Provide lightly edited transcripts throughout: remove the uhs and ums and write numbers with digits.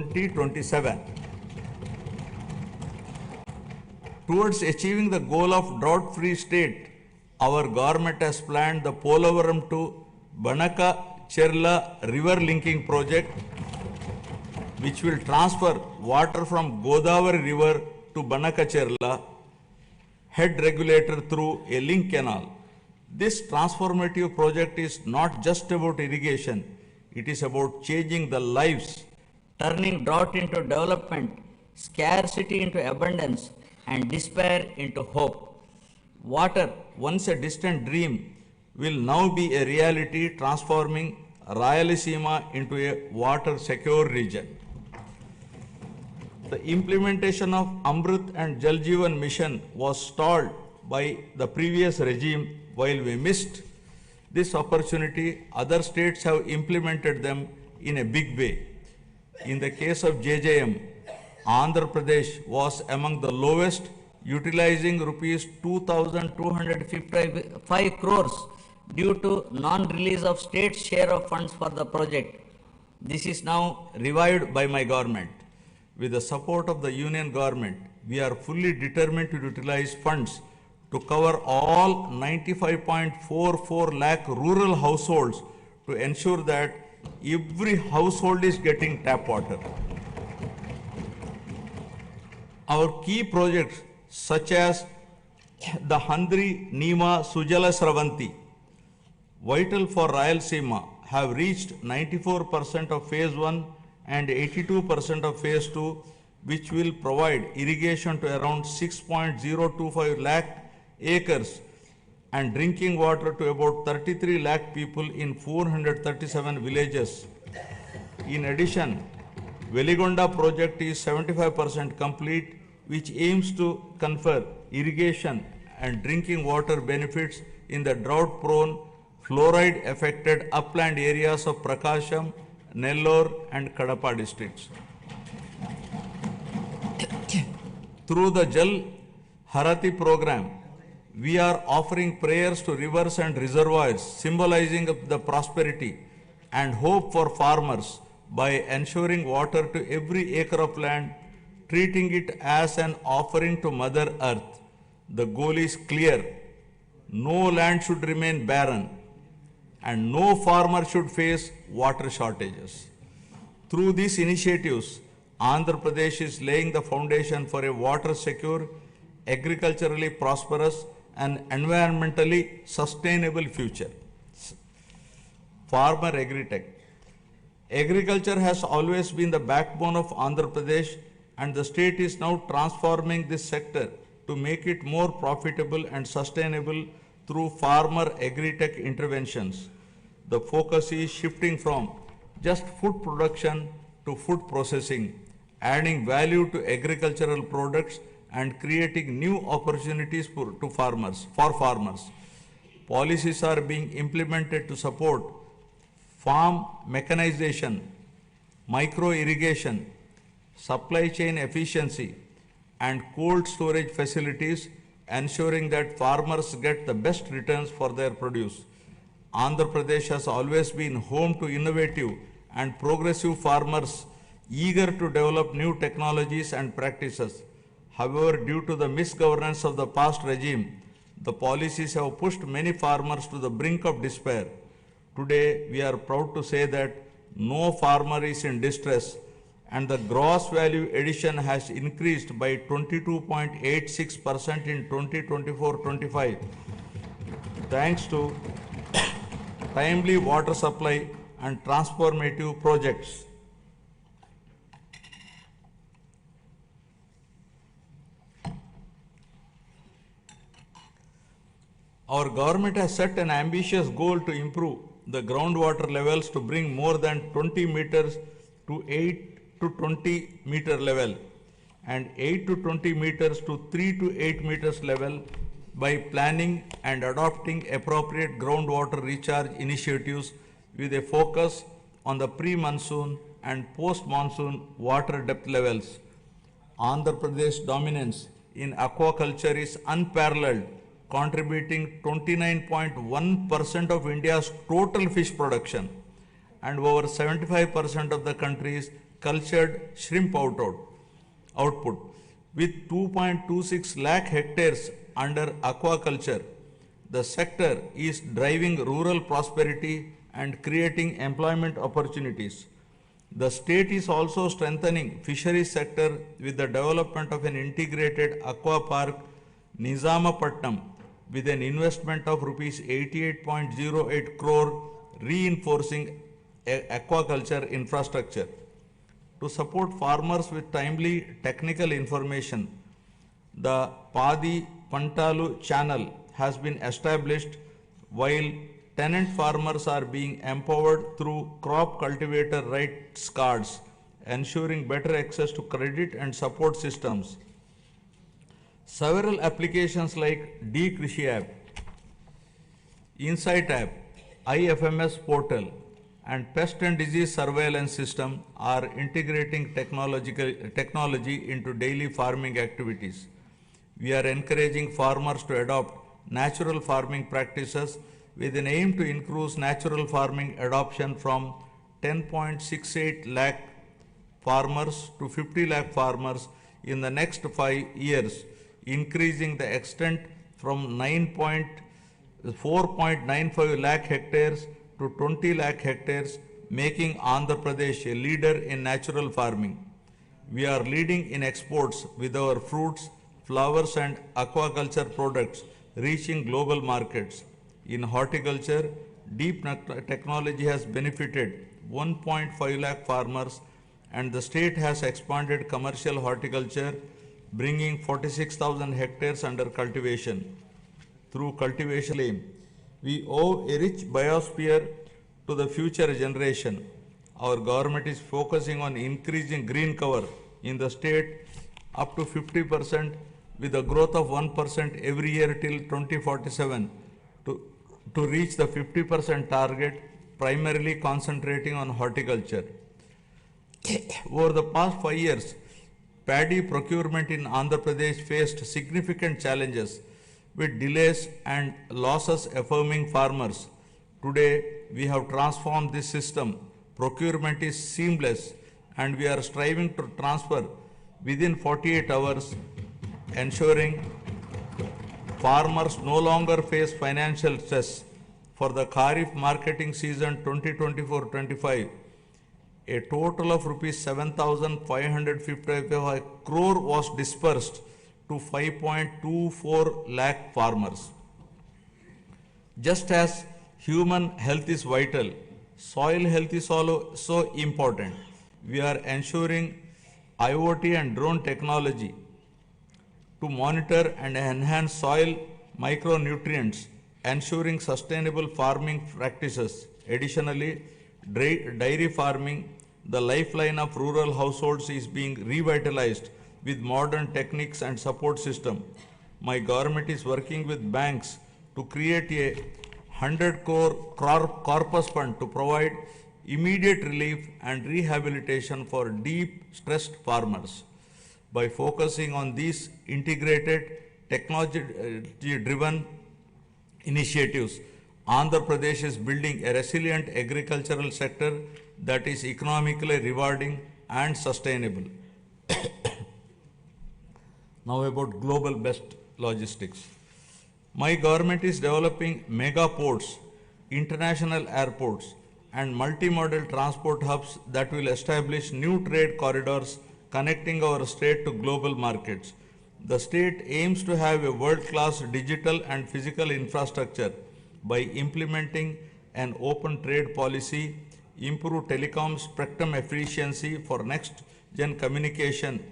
2027. Towards achieving the goal of drought-free state, our government has planned the Polavaram to Banaka-Cherla river linking project, which will transfer water from Godavari river to Banaka-Cherla head regulator through a link canal. This transformative project is not just about irrigation, it is about changing the lives, turning drought into development, scarcity into abundance, and despair into hope. Water, once a distant dream, will now be a reality, transforming Rayalaseema into a water-secure region. The implementation of Amrit and Jal Jeevan mission was stalled by the previous regime. While we missed this opportunity, other states have implemented them in a big way. In the case of JJM, Andhra Pradesh was among the lowest, utilizing rupees 2,255 crores due to non-release of state share of funds for the project. This is now revived by my government. With the support of the union government, we are fully determined to utilize funds to cover all 95.44 lakh rural households to ensure that every household is getting tap water. Our key projects such as the Handri Nima Sujala Sravanti, vital for Rayalaseema, have reached 94% of phase 1 and 82% of phase 2, which will provide irrigation to around 6.025 lakh acres and drinking water to about 33 lakh people in 437 villages. In addition, Veligonda project is 75% complete, which aims to confer irrigation and drinking water benefits in the drought-prone, fluoride-affected upland areas of Prakasham, Nellore and Kadapa districts. Through the Jal Harati program, we are offering prayers to rivers and reservoirs, symbolizing the prosperity and hope for farmers by ensuring water to every acre of land, treating it as an offering to Mother Earth. The goal is clear. No land should remain barren, and no farmer should face water shortages. Through these initiatives, Andhra Pradesh is laying the foundation for a water-secure, agriculturally prosperous, and environmentally sustainable future. Farmer Agritech. Agriculture has always been the backbone of Andhra Pradesh, and the state is now transforming this sector to make it more profitable and sustainable through farmer agritech interventions. The focus is shifting from just food production to food processing, adding value to agricultural products and creating new opportunities for farmers. Policies are being implemented to support farm mechanization, micro irrigation, supply chain efficiency, and cold storage facilities, ensuring that farmers get the best returns for their produce. Andhra Pradesh has always been home to innovative and progressive farmers eager to develop new technologies and practices. However, due to the misgovernance of the past regime, the policies have pushed many farmers to the brink of despair. Today, we are proud to say that no farmer is in distress, and the gross value addition has increased by 22.86% in 2024-25, thanks to timely water supply and transformative projects. Our government has set an ambitious goal to improve the groundwater levels to bring more than 20 meters to 8 to 20 meter level and 8 to 20 meters to 3 to 8 meters level by planning and adopting appropriate groundwater recharge initiatives with a focus on the pre-monsoon and post-monsoon water depth levels. Andhra Pradesh dominance in aquaculture is unparalleled, contributing 29.1% of India's total fish production and over 75% of the country's cultured shrimp output. With 2.26 lakh hectares under aquaculture, the sector is driving rural prosperity and creating employment opportunities. The state is also strengthening fisheries sector with the development of an integrated aqua park Nizamapatnam with an investment of rupees 88.08 crore, reinforcing aquaculture infrastructure. To support farmers with timely technical information, the Padi Pantalu channel has been established, while tenant farmers are being empowered through crop cultivator rights cards, ensuring better access to credit and support systems. Several applications like D-Krishi app, Insight app, IFMS portal, and pest and disease surveillance system are integrating technology into daily farming activities. We are encouraging farmers to adopt natural farming practices with an aim to increase natural farming adoption from 10.68 lakh farmers to 50 lakh farmers in the next 5 years, increasing the extent from 4.95 lakh hectares to 20 lakh hectares, making Andhra Pradesh a leader in natural farming. We are leading in exports with our fruits, flowers and aquaculture products reaching global markets. In horticulture, deep technology has benefited 1.5 lakh farmers, and the state has expanded commercial horticulture, bringing 46,000 hectares under cultivation. Through cultivation aim, we owe a rich biosphere to the future generation. Our government is focusing on increasing green cover in the state up to 50% with a growth of 1% every year till 2047 to reach the 50% target, primarily concentrating on horticulture. Over the past 5 years, paddy procurement in Andhra Pradesh faced significant challenges with delays and losses affirming farmers. Today, we have transformed this system. Procurement is seamless and we are striving to transfer within 48 hours, ensuring farmers no longer face financial stress. For the Kharif marketing season 2024-25, a total of rupees 7,555 crore was dispersed to 5.24 lakh farmers. Just as human health is vital, soil health is also important. We are ensuring IoT and drone technology to monitor and enhance soil micronutrients, ensuring sustainable farming practices. Additionally, dairy farming, the lifeline of rural households, is being revitalized with modern techniques and support system. My government is working with banks to create a 100 crore corpus fund to provide immediate relief and rehabilitation for deep stressed farmers. By focusing on these integrated technology-driven initiatives, Andhra Pradesh is building a resilient agricultural sector that is economically rewarding and sustainable. Now about global best logistics. My government is developing mega ports, international airports, and multimodal transport hubs that will establish new trade corridors connecting our state to global markets. The state aims to have a world-class digital and physical infrastructure by implementing an open trade policy, improve telecom spectrum efficiency for next-gen communication,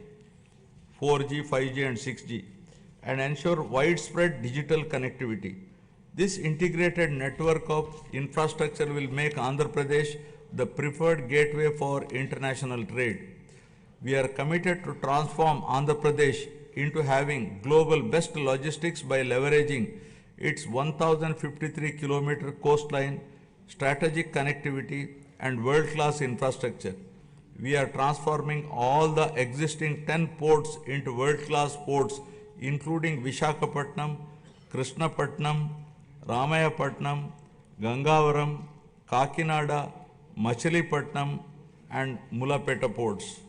4G, 5G and 6G, and ensure widespread digital connectivity. This integrated network of infrastructure will make Andhra Pradesh the preferred gateway for international trade. We are committed to transform Andhra Pradesh into having global best logistics by leveraging its 1,053-kilometer coastline, strategic connectivity, and world-class infrastructure. We are transforming all the existing 10 ports into world-class ports, including Visakhapatnam, Krishnapatnam, Ramayapatnam, Gangavaram, Kakinada, Machilipatnam, and Mulapeta ports.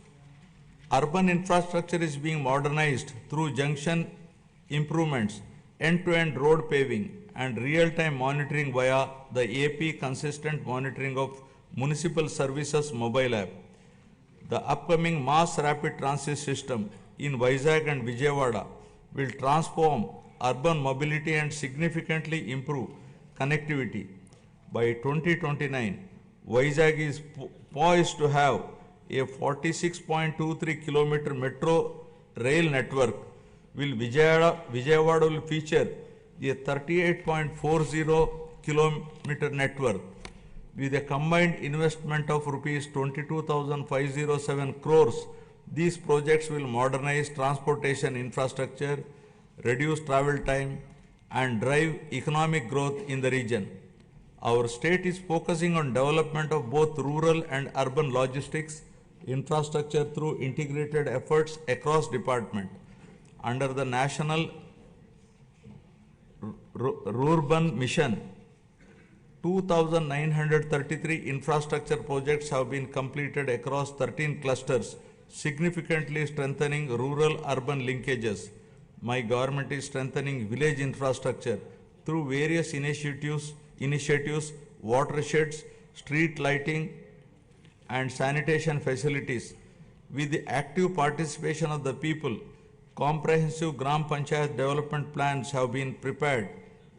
Urban infrastructure is being modernized through junction improvements, end-to-end road paving, and real-time monitoring via the AP Consistent Monitoring of Municipal Services mobile app. The upcoming mass rapid transit system in Vizag and Vijayawada will transform urban mobility and significantly improve connectivity. By 2029, Vizag is poised to have a 46.23 kilometer metro rail network, while Vijayawada will feature a 38.40 kilometer network. With a combined investment of rupees 22,507 crores, these projects will modernize transportation infrastructure, reduce travel time, and drive economic growth in the region. Our state is focusing on development of both rural and urban logistics infrastructure through integrated efforts across department. Under the National Rurban Mission, 2,933 infrastructure projects have been completed across 13 clusters, significantly strengthening rural-urban linkages. My government is strengthening village infrastructure through various initiatives, watersheds, street lighting, and sanitation facilities. With the active participation of the people, comprehensive Gram Panchayat development plans have been prepared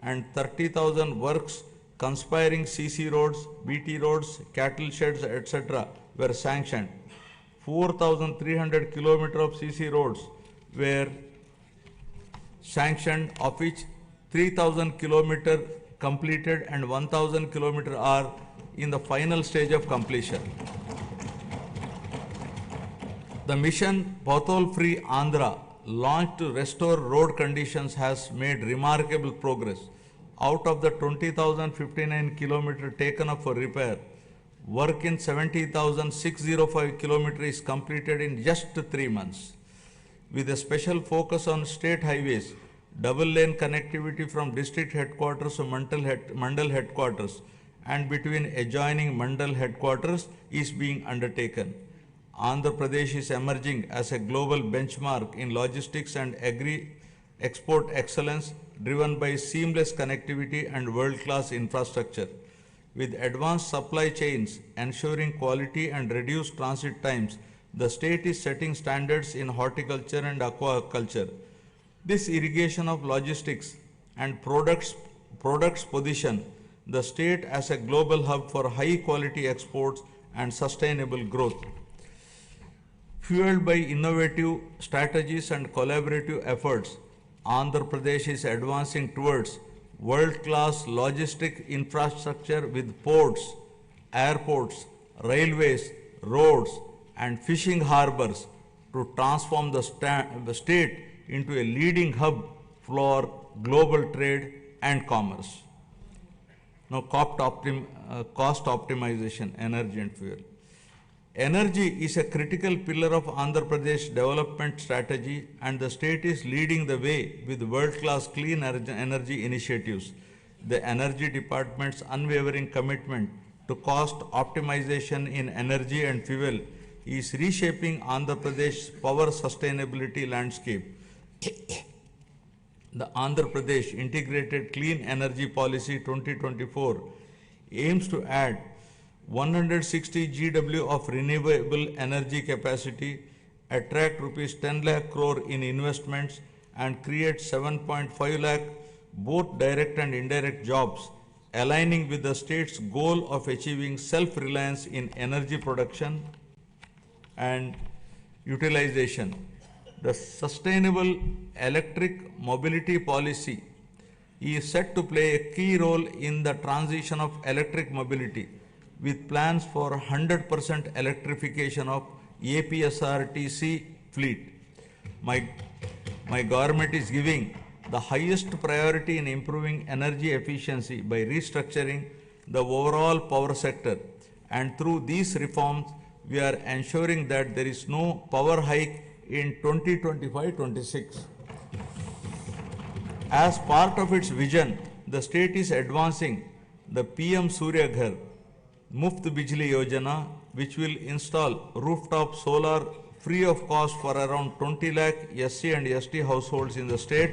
and 30,000 works conspiring CC roads, BT roads, cattle sheds, etc. were sanctioned. 4,300 kilometers of CC roads were sanctioned, of which 3,000 kilometers completed and 1,000 kilometers are in the final stage of completion. The mission Pothole Free Andhra, launched to restore road conditions, has made remarkable progress. Out of the 20,059 kilometers taken up for repair, work in 70,605 kilometers is completed in just 3 months. With a special focus on state highways, double lane connectivity from district headquarters to Mandal headquarters and between adjoining Mandal headquarters is being undertaken. Andhra Pradesh is emerging as a global benchmark in logistics and agri-export excellence, driven by seamless connectivity and world-class infrastructure. With advanced supply chains ensuring quality and reduced transit times, the state is setting standards in horticulture and aquaculture. This irrigation of logistics and products position the state as a global hub for high-quality exports and sustainable growth. Fueled by innovative strategies and collaborative efforts, Andhra Pradesh is advancing towards world-class logistic infrastructure with ports, airports, railways, roads, and fishing harbors to transform the state into a leading hub for global trade and commerce. Now, cost optimization, energy and fuel. Energy is a critical pillar of Andhra Pradesh development strategy, and the state is leading the way with world-class clean energy initiatives. The Energy Department's unwavering commitment to cost optimization in energy and fuel is reshaping Andhra Pradesh's power sustainability landscape. The Andhra Pradesh Integrated Clean Energy Policy 2024 aims to add 160 GW of renewable energy capacity, attract rupees 10 lakh crore in investments, and create 7.5 lakh both direct and indirect jobs, aligning with the state's goal of achieving self-reliance in energy production and utilization. The Sustainable Electric Mobility Policy is set to play a key role in the transition of electric mobility, with plans for 100% electrification of APSRTC fleet. My government is giving the highest priority in improving energy efficiency by restructuring the overall power sector, and through these reforms, we are ensuring that there is no power hike in 2025-26. As part of its vision, the state is advancing the PM Surya Ghar, Muft Bijli Yojana, which will install rooftop solar free of cost for around 20 lakh SC and ST households in the state,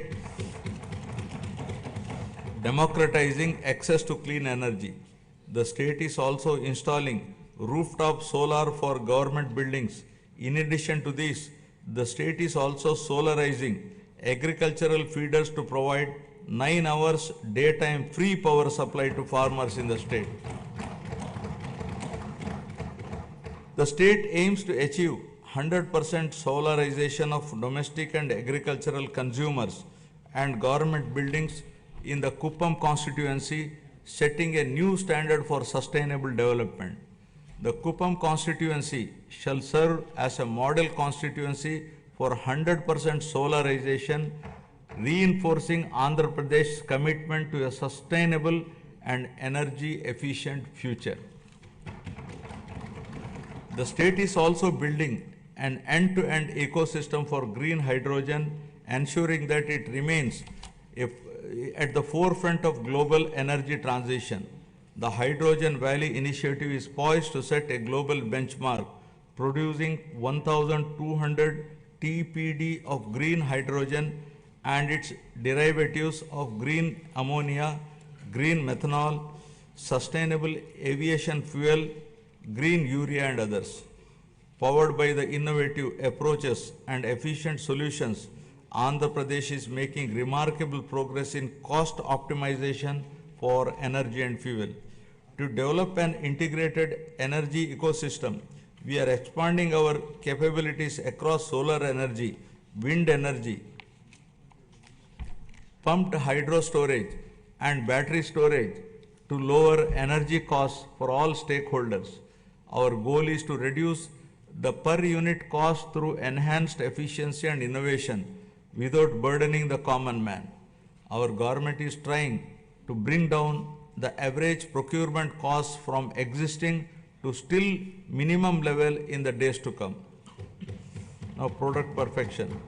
democratizing access to clean energy. The state is also installing rooftop solar for government buildings. In addition to this, the state is also solarizing agricultural feeders to provide 9 hours daytime free power supply to farmers in the state. The state aims to achieve 100% solarization of domestic and agricultural consumers and government buildings in the Kuppam constituency, setting a new standard for sustainable development. The Kuppam constituency shall serve as a model constituency for 100% solarization, reinforcing Andhra Pradesh's commitment to a sustainable and energy efficient future. The state is also building an end-to-end ecosystem for green hydrogen, ensuring that it remains at the forefront of global energy transition. The Hydrogen Valley initiative is poised to set a global benchmark, producing 1,200 TPD of green hydrogen and its derivatives of green ammonia, green methanol, sustainable aviation fuel, green urea and others. Powered by the innovative approaches and efficient solutions, Andhra Pradesh is making remarkable progress in cost optimization for energy and fuel. To develop an integrated energy ecosystem, we are expanding our capabilities across solar energy, wind energy, pumped hydro storage, and battery storage to lower energy costs for all stakeholders. Our goal is to reduce the per unit cost through enhanced efficiency and innovation without burdening the common man. Our government is trying to bring down the average procurement costs from existing to still minimum level in the days to come. Now, product perfection.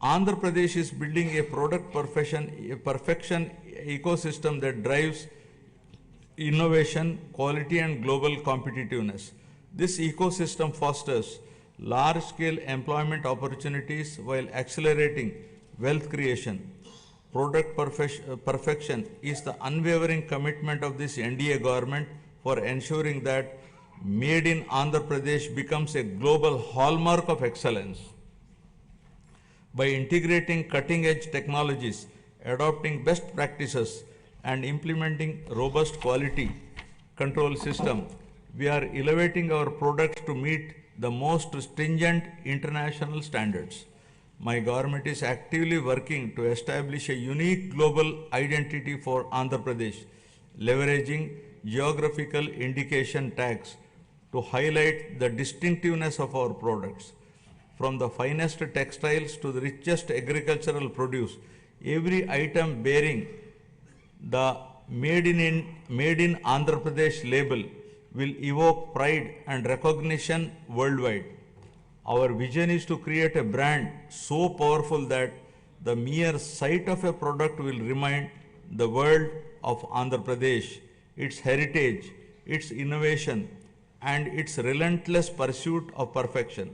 Andhra Pradesh is building a perfection ecosystem that drives innovation, quality and global competitiveness. This ecosystem fosters large-scale employment opportunities while accelerating wealth creation. Product perfection is the unwavering commitment of this NDA government for ensuring that Made in Andhra Pradesh becomes a global hallmark of excellence. By integrating cutting-edge technologies, adopting best practices, and implementing robust quality control system, we are elevating our products to meet the most stringent international standards. My government is actively working to establish a unique global identity for Andhra Pradesh, leveraging geographical indication tags to highlight the distinctiveness of our products. From the finest textiles to the richest agricultural produce, every item bearing the Made in Andhra Pradesh label will evoke pride and recognition worldwide. Our vision is to create a brand so powerful that the mere sight of a product will remind the world of Andhra Pradesh, its heritage, its innovation, and its relentless pursuit of perfection.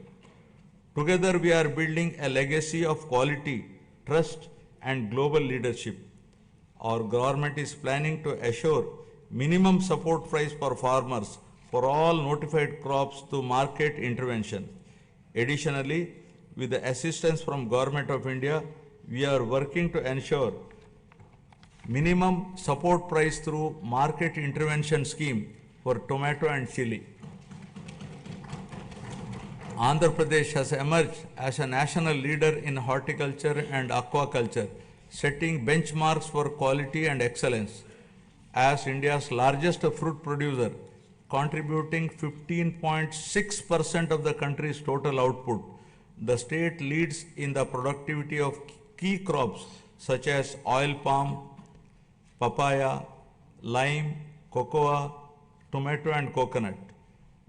Together, we are building a legacy of quality, trust, and global leadership. Our government is planning to assure minimum support price for farmers for all notified crops through market intervention. Additionally, with the assistance from Government of India, we are working to ensure minimum support price through market intervention scheme for tomato and chili. Andhra Pradesh has emerged as a national leader in horticulture and aquaculture, setting benchmarks for quality and excellence. As India's largest fruit producer, contributing 15.6% of the country's total output, the state leads in the productivity of key crops such as oil palm, papaya, lime, cocoa, tomato and coconut.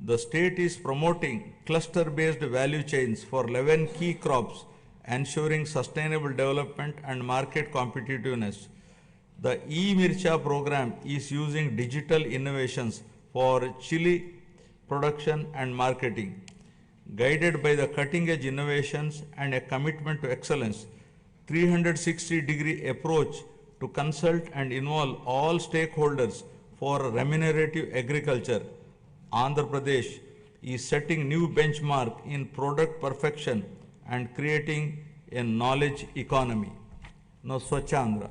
The state is promoting cluster-based value chains for 11 key crops, ensuring sustainable development and market competitiveness. The e-Mircha program is using digital innovations for chili production and marketing. Guided by the cutting-edge innovations and a commitment to excellence, 360-degree approach to consult and involve all stakeholders for remunerative agriculture, Andhra Pradesh is setting new benchmark in product perfection and creating a knowledge economy. Now, Swachh Andhra.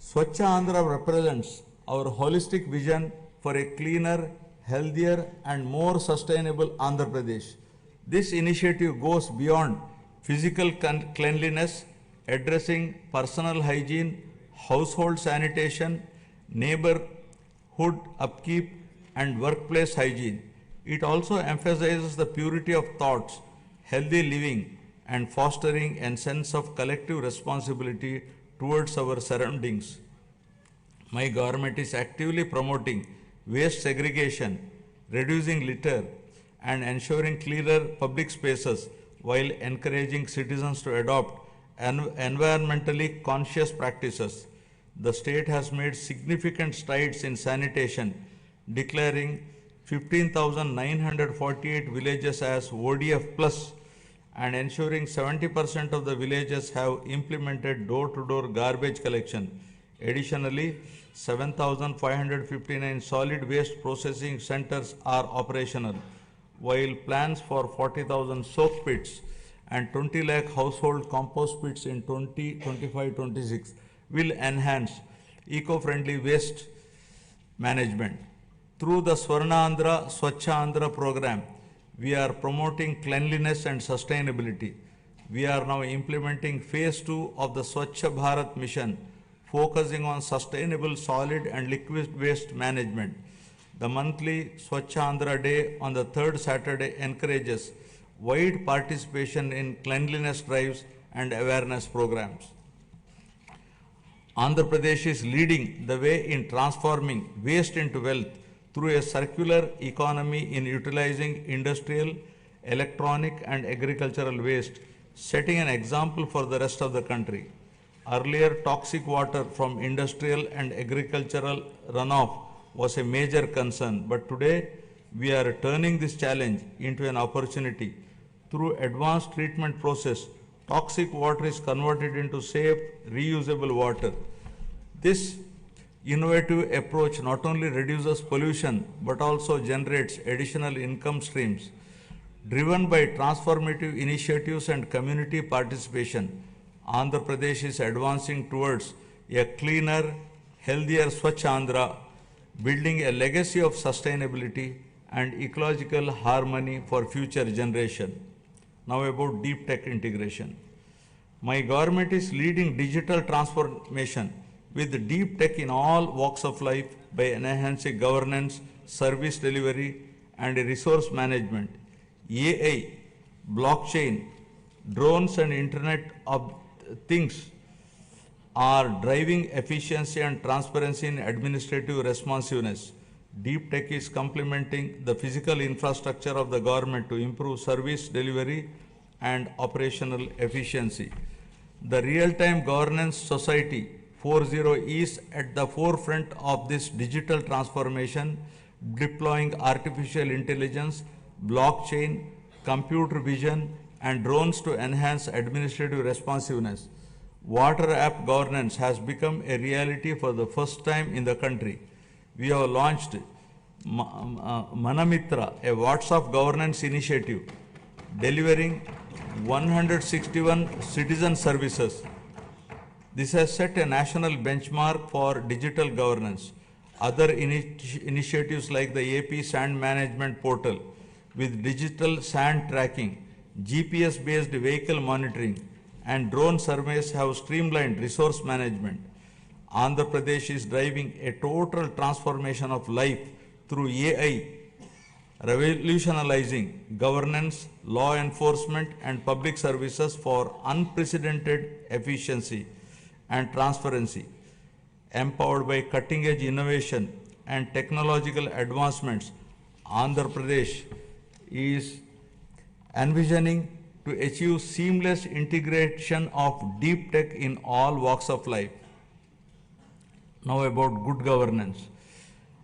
Swachh Andhra represents our holistic vision for a cleaner, healthier and more sustainable Andhra Pradesh. This initiative goes beyond physical cleanliness, addressing personal hygiene, household sanitation, neighborhood upkeep and workplace hygiene. It also emphasizes the purity of thoughts, healthy living and fostering a sense of collective responsibility towards our surroundings. My government is actively promoting waste segregation, reducing litter, and ensuring cleaner public spaces while encouraging citizens to adopt environmentally conscious practices. The state has made significant strides in sanitation, declaring 15,948 villages as ODF plus and ensuring 70% of the villages have implemented door-to-door garbage collection. Additionally, 7,559 solid waste processing centers are operational, while plans for 40,000 soak pits and 20 lakh household compost pits in 2025-26 will enhance eco-friendly waste management. Through the Swarna Andhra Swachh Andhra program, we are promoting cleanliness and sustainability. We are now implementing phase 2 of the Swachh Bharat mission, focusing on sustainable solid and liquid waste management. The monthly Swachh Andhra Day on the third Saturday encourages wide participation in cleanliness drives and awareness programs. Andhra Pradesh is leading the way in transforming waste into wealth through a circular economy in utilizing industrial, electronic and agricultural waste, setting an example for the rest of the country. Earlier, toxic water from industrial and agricultural runoff was a major concern, but today we are turning this challenge into an opportunity. Through advanced treatment process, toxic water is converted into safe, reusable water. This innovative approach not only reduces pollution but also generates additional income streams. Driven by transformative initiatives and community participation, Andhra Pradesh is advancing towards a cleaner, healthier Swachh Andhra, building a legacy of sustainability and ecological harmony for future generation. Now about deep tech integration. My government is leading digital transformation with deep tech in all walks of life by enhancing governance, service delivery, and resource management. AI, blockchain, drones and Internet of Things are driving efficiency and transparency in administrative responsiveness. Deep tech is complementing the physical infrastructure of the government to improve service delivery and operational efficiency. The Real-Time Governance Society 4.0 is at the forefront of this digital transformation, deploying artificial intelligence, blockchain, computer vision, and drones to enhance administrative responsiveness. Water app governance has become a reality for the first time in the country. We have launched Manamitra, a WhatsApp governance initiative, delivering 161 citizen services. This has set a national benchmark for digital governance. Other initiatives like the AP Sand Management Portal with digital sand tracking, GPS-based vehicle monitoring, and drone surveys have streamlined resource management. Andhra Pradesh is driving a total transformation of life through AI, revolutionizing governance, law enforcement, and public services for unprecedented efficiency and transparency. Empowered by cutting-edge innovation and technological advancements, Andhra Pradesh is envisioning to achieve seamless integration of deep tech in all walks of life. Now about good governance.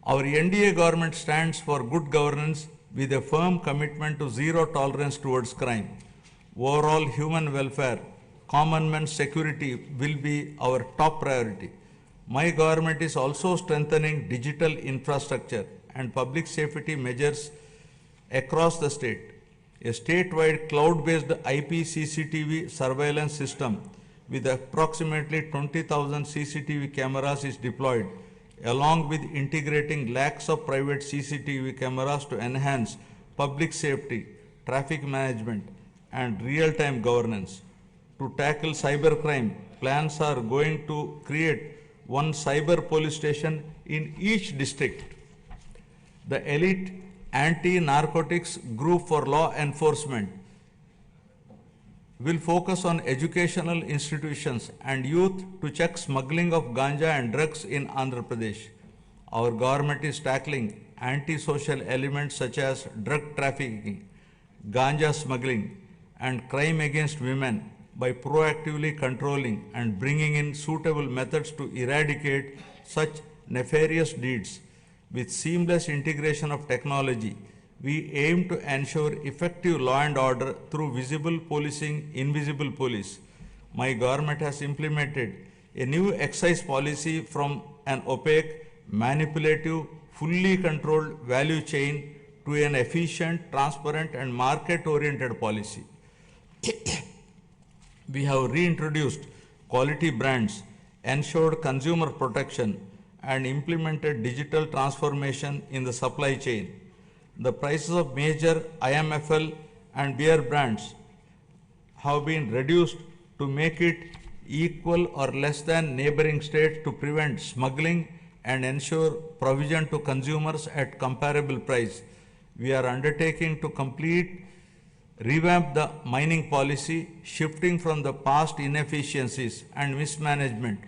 Our NDA government stands for good governance with a firm commitment to zero tolerance towards crime. Overall human welfare, common man's security will be our top priority. My government is also strengthening digital infrastructure and public safety measures across the state. A statewide cloud-based IP CCTV surveillance system with approximately 20,000 CCTV cameras is deployed, along with integrating lakhs of private CCTV cameras to enhance public safety, traffic management, and real-time governance. To tackle cybercrime, plans are going to create one cyber police station in each district. The elite anti-narcotics group for law enforcement will focus on educational institutions and youth to check smuggling of ganja and drugs in Andhra Pradesh. Our government is tackling anti-social elements such as drug trafficking, ganja smuggling, and crime against women by proactively controlling and bringing in suitable methods to eradicate such nefarious deeds. With seamless integration of technology, we aim to ensure effective law and order through visible policing, invisible police. My government has implemented a new excise policy from an opaque, manipulative, fully controlled value chain to an efficient, transparent, and market-oriented policy. We have reintroduced quality brands, ensured consumer protection, and implemented digital transformation in the supply chain. The prices of major IMFL and beer brands have been reduced to make it equal or less than neighboring states to prevent smuggling and ensure provision to consumers at comparable price. We are undertaking to revamp the mining policy, shifting from the past inefficiencies and mismanagement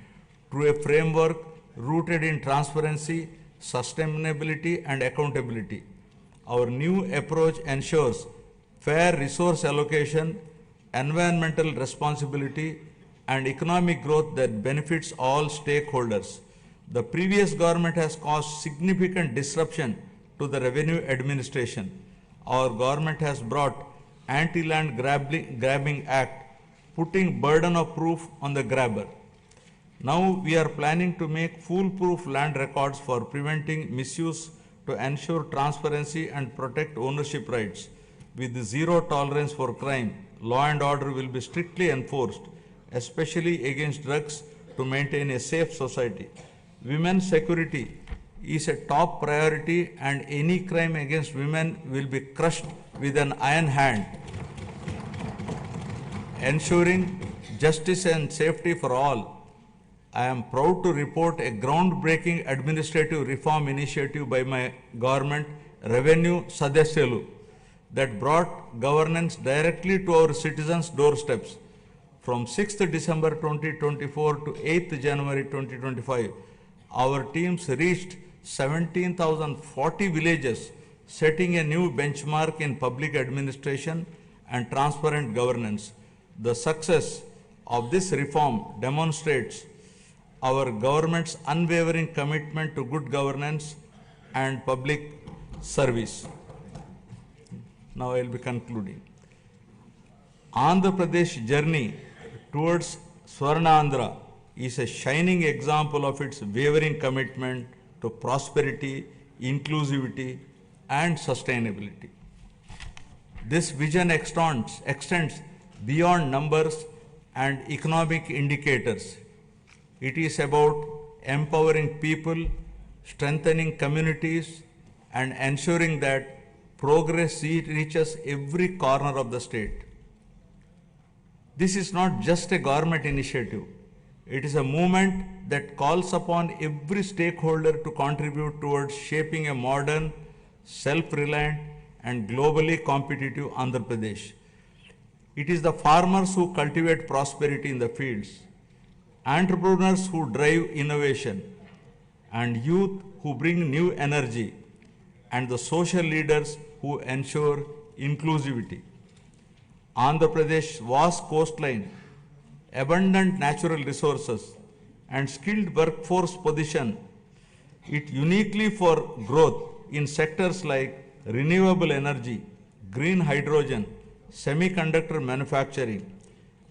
to a framework rooted in transparency, sustainability, and accountability. Our new approach ensures fair resource allocation, environmental responsibility, and economic growth that benefits all stakeholders. The previous government has caused significant disruption to the revenue administration. Our government has brought Anti-Land Grabbing Act, putting burden of proof on the grabber. Now we are planning to make foolproof land records for preventing misuse to ensure transparency and protect ownership rights. With zero tolerance for crime, law and order will be strictly enforced, especially against drugs, to maintain a safe society. Women's security is a top priority, and any crime against women will be crushed with an iron hand. Ensuring justice and safety for all, I am proud to report a groundbreaking administrative reform initiative by my government, Revenue Sadasyalu, that brought governance directly to our citizens' doorsteps. From 6th December 2024 to 8th January 2025, our teams reached 17,040 villages, setting a new benchmark in public administration and transparent governance. The success of this reform demonstrates our government's unwavering commitment to good governance and public service. Now I will be concluding. Andhra Pradesh journey towards Swarnandhra is a shining example of its wavering commitment to prosperity, inclusivity, and sustainability. This vision extends beyond numbers and economic indicators. It is about empowering people, strengthening communities, and ensuring that progress reaches every corner of the state. This is not just a government initiative. It is a movement that calls upon every stakeholder to contribute towards shaping a modern, self-reliant, and globally competitive Andhra Pradesh. It is the farmers who cultivate prosperity in the fields, entrepreneurs who drive innovation, and youth who bring new energy, and the social leaders who ensure inclusivity. Andhra Pradesh's vast coastline, abundant natural resources, and skilled workforce position it uniquely for growth in sectors like renewable energy, green hydrogen, semiconductor manufacturing,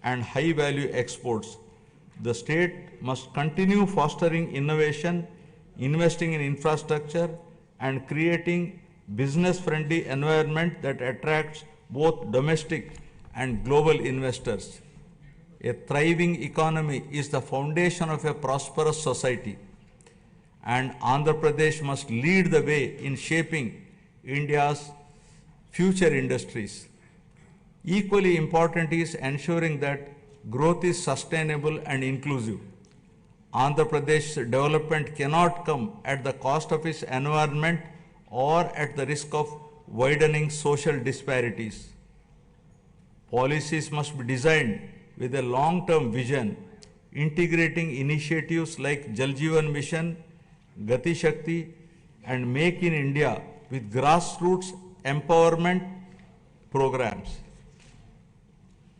and high value exports. The state must continue fostering innovation, investing in infrastructure, and creating business friendly environment that attracts both domestic and global investors. A thriving economy is the foundation of a prosperous society, and Andhra Pradesh must lead the way in shaping India's future industries. Equally important is ensuring that growth is sustainable and inclusive. Andhra Pradesh's development cannot come at the cost of its environment or at the risk of widening social disparities. Policies must be designed with a long-term vision, integrating initiatives like Jal Jeevan Mission, Gati Shakti, and Make in India with grassroots empowerment programs.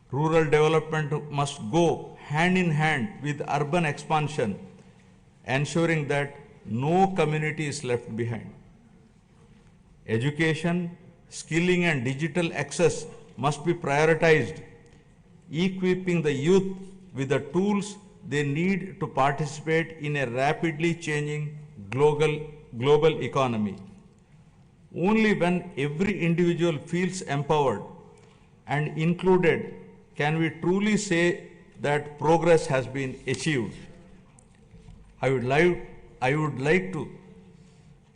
Rural development must go hand in hand with urban expansion, ensuring that no community is left behind. Education, skilling, and digital access must be prioritized, equipping the youth with the tools they need to participate in a rapidly changing global economy. Only when every individual feels empowered and included can we truly say that progress has been achieved. I would like to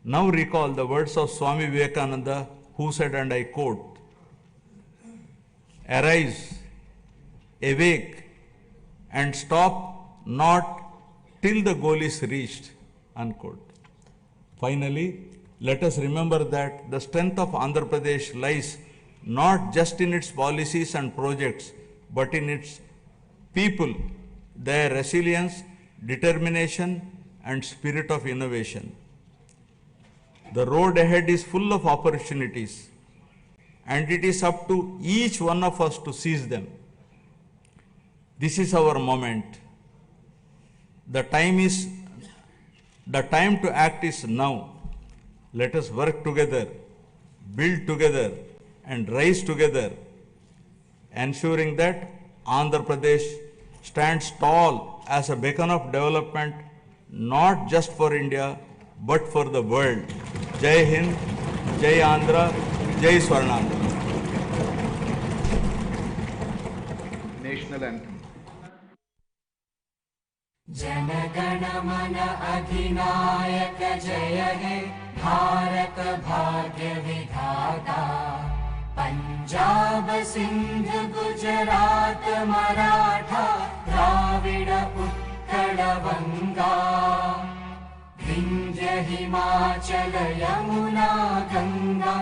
now recall the words of Swami Vivekananda, who said, and I quote, "Arise, awake, and stop not till the goal is reached," unquote. Finally, let us remember that the strength of Andhra Pradesh lies not just in its policies and projects, but in its people, their resilience, determination, and spirit of innovation. The road ahead is full of opportunities, and it is up to each one of us to seize them. This is our moment. The time to act is now. Let us work together, build together, and rise together, ensuring that Andhra Pradesh stands tall as a beacon of development, not just for India, but for the world. Jai Hind, Jai Andhra, Jai Swarnandhra. National anthem. जनगण मन अधिनायक जय हे भारत भाग्य विधाता पंजाब सिंध गुजरात मराठा द्राविड उत्कल बंगा विंध्य हिमाचल यमुना गंगा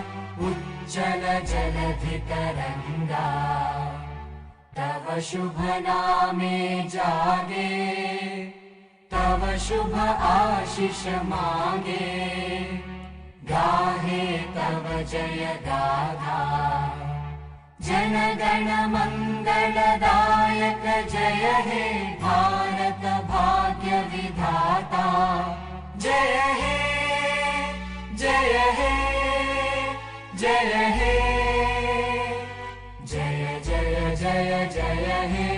उज्जल जलधि तरंगा तव शुभ नामे जागे तव शुभ आशीष मांगे गाहे तव जय गाथा जन गण मंगलदायक जय हे भारत भाग्य विधाता जय हे जय हे जय हे जय जय जय जय हे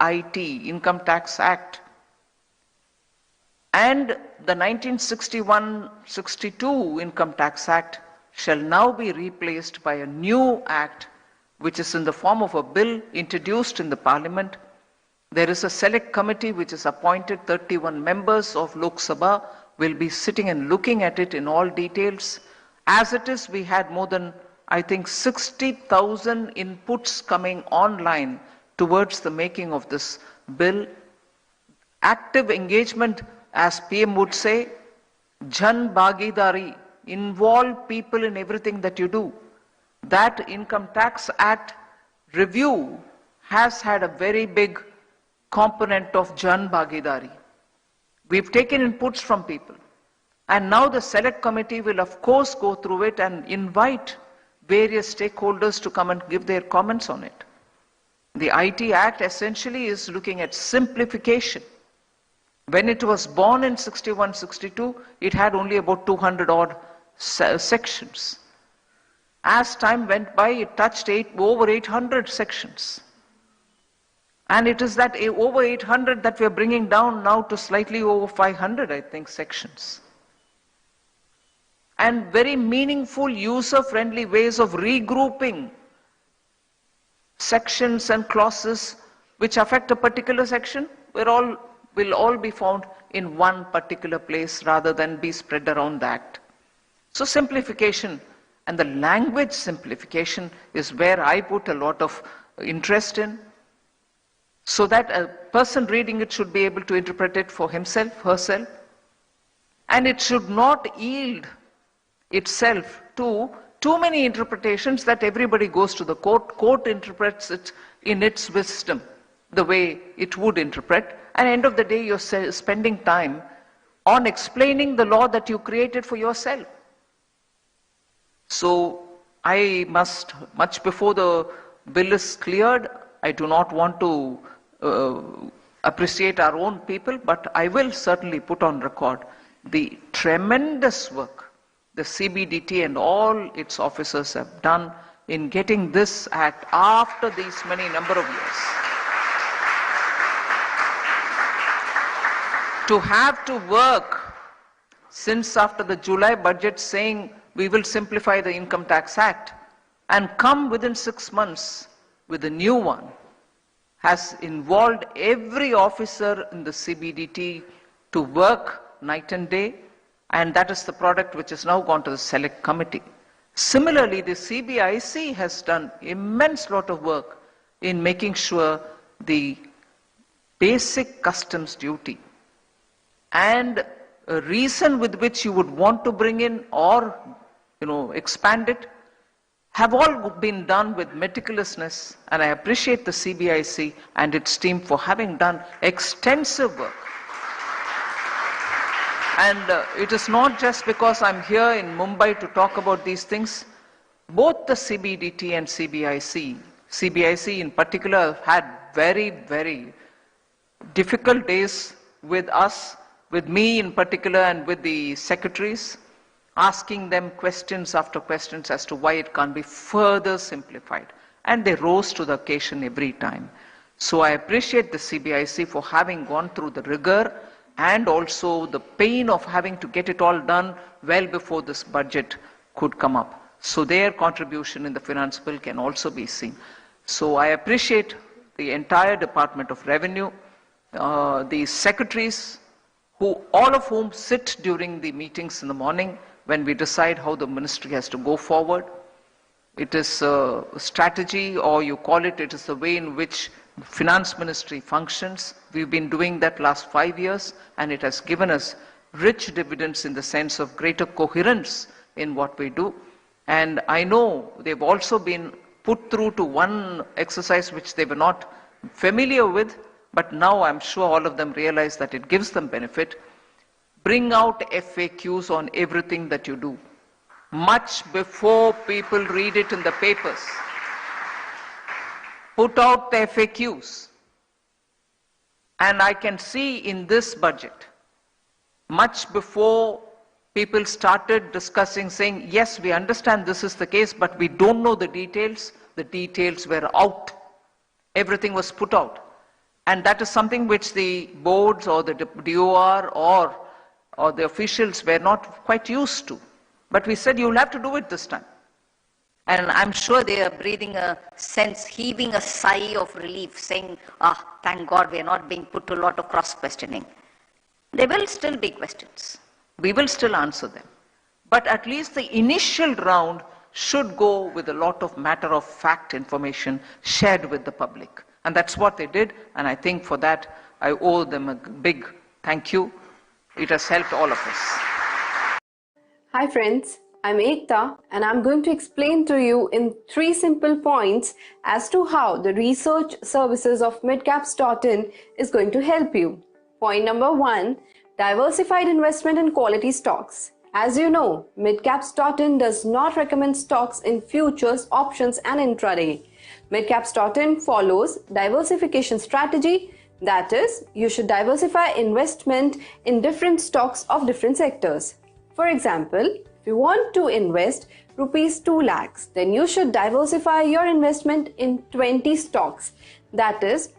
IIT, Income Tax Act, and the 1961-62 Income Tax Act shall now be replaced by a new act which is in the form of a bill introduced in the Parliament. There is a select committee which is appointed, 31 members of Lok Sabha will be sitting and looking at it in all details. As it is, we had more than, I think, 60,000 inputs coming online towards the making of this bill. Active engagement, as PM would say, Jan Bhagidari, involve people in everything that you do. That Income Tax Act review has had a very big component of Jan Bhagidari. We've taken inputs from people. And now the select committee will of course go through it and invite various stakeholders to come and give their comments on it. The IT Act essentially is looking at simplification. When it was born in 61-62, it had only about 200 odd sections. As time went by, it touched over 800 sections. And it is that over 800 that we're bringing down now to slightly over 500, I think, sections. And very meaningful, user-friendly ways of regrouping sections and clauses which affect a particular section will all be found in one particular place rather than be spread around the Act. So simplification and the language simplification is where I put a lot of interest in, so that a person reading it should be able to interpret it for himself, herself, and it should not yield itself to too many interpretations that everybody goes to the court interprets it in its wisdom, the way it would interpret, and end of the day you're spending time on explaining the law that you created for yourself. So I must, much before the bill is cleared, I do not want to appreciate our own people, but I will certainly put on record the tremendous work the CBDT and all its officers have done in getting this act after these many number of years. To have to work since after the July budget saying we will simplify the Income Tax Act and come within 6 months with a new one has involved every officer in the CBDT to work night and day, and that is the product which has now gone to the select committee. Similarly, the CBIC has done immense lot of work in making sure the basic customs duty and a reason with which you would want to bring in or expand it have all been done with meticulousness, and I appreciate the CBIC and its team for having done extensive work. And it is not just because I'm here in Mumbai to talk about these things. Both the CBDT and CBIC in particular, have had very, very difficult days with us, with me in particular and with the secretaries, asking them questions after questions as to why it can't be further simplified. And they rose to the occasion every time. So I appreciate the CBIC for having gone through the rigor and also the pain of having to get it all done well before this budget could come up. So their contribution in the finance bill can also be seen. So I appreciate the entire Department of Revenue, the secretaries, all of whom sit during the meetings in the morning when we decide how the ministry has to go forward. It is a strategy, or you call it, it is the way in which the finance ministry functions. We've been doing that last 5 years, and it has given us rich dividends in the sense of greater coherence in what we do. And I know they've also been put through to one exercise which they were not familiar with, but now I'm sure all of them realize that it gives them benefit. Bring out FAQs on everything that you do, much before people read it in the papers. Put out the FAQs. And I can see in this budget, much before people started discussing, saying, yes, we understand this is the case, but we don't know the details were out. Everything was put out. And that is something which the boards or the DOR or the officials were not quite used to. But we said, you'll have to do it this time. And I'm sure they are breathing a sense, heaving a sigh of relief, saying, thank God we are not being put to a lot of cross-questioning. There will still be questions. We will still answer them. But at least the initial round should go with a lot of matter-of-fact information shared with the public. And that's what they did, and I think for that I owe them a big thank you. It has helped all of us. Hi friends, I'm Ekta and I'm going to explain to you in 3 simple points as to how the research services of midcaps.in is going to help you. Point number 1, diversified investment in quality stocks. As you know, midcaps.in does not recommend stocks in futures, options and intraday. Midcaps.in follows diversification strategy, that is, you should diversify investment in different stocks of different sectors. For example, if you want to invest rupees 2 lakhs, then you should diversify your investment in 20 stocks, that is